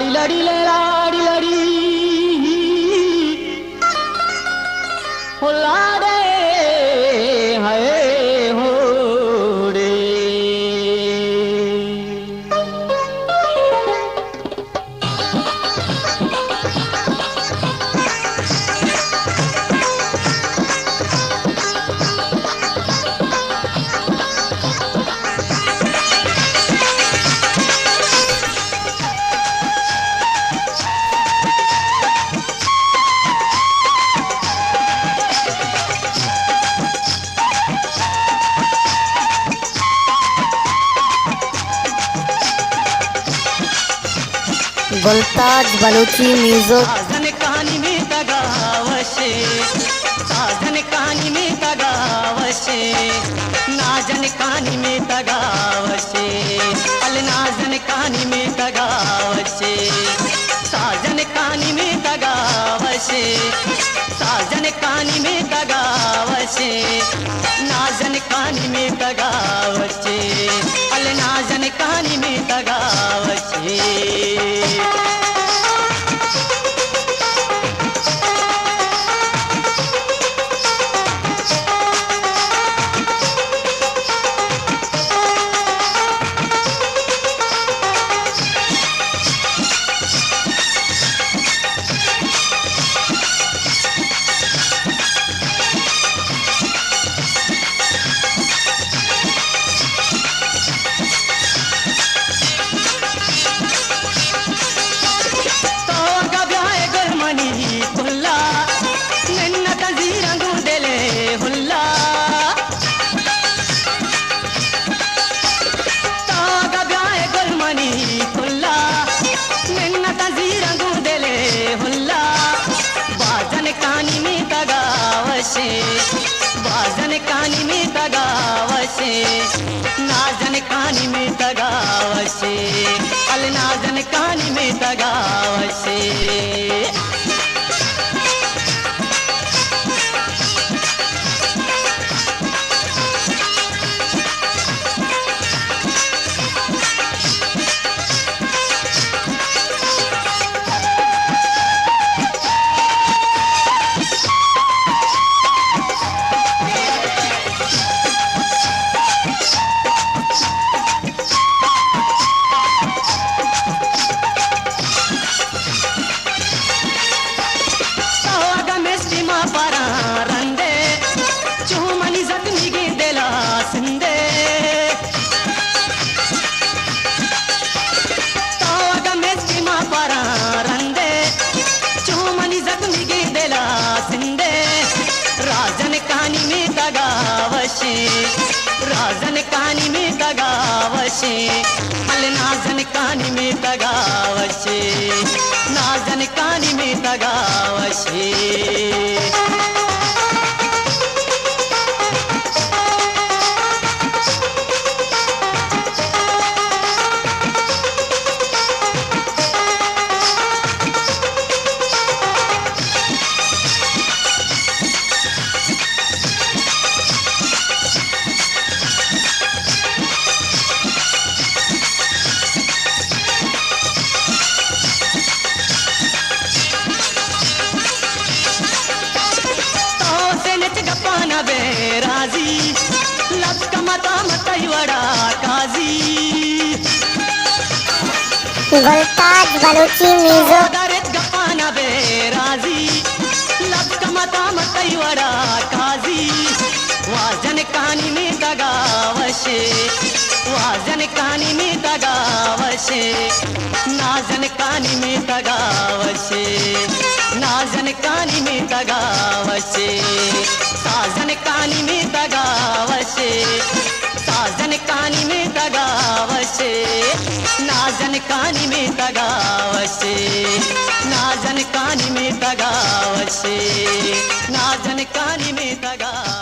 लड़ी ले लाड़ी लड़ी हो लाड़े हाय हो रे। गुलताज बलूची म्यूजिक। साजन कहानी में तगावशे, साजन कहानी में तगावशे, नाजन कहानी में तगावशे, अल नाजन कहानी में तगावशे, साजन कहानी में तगावशे, साजन कहानी में तगावशे, नाजन कहानी में तगावशे, अल नाजन कहानी में तगावशे। बाजन कहानी में तगावशे, नाजन कहानी में तगावशे, अल नाजन कहानी में तगावशे। राजन कहानी में तगावशे, अल नाजन कहानी में तगावशे, नाजन कहानी में तगावशे। बेराजी लब का मता मतई वड़ा काजी। गुलताज बलूची म्यूजिक। दरेत गपाना बेराजी लब का मता मतई वड़ा काजी। वाजन कहानी में तगावशे, वाजन कहानी में तगावशे, नाजन कहानी में तगावशे, नाजन कहानी में तगावशे, साजन कहानी में तगावशे, साजन कहानी में तगावशे, नाजन कहानी में तगावशे, नाजन कहानी में तगावशे, नाजन कहानी में तगा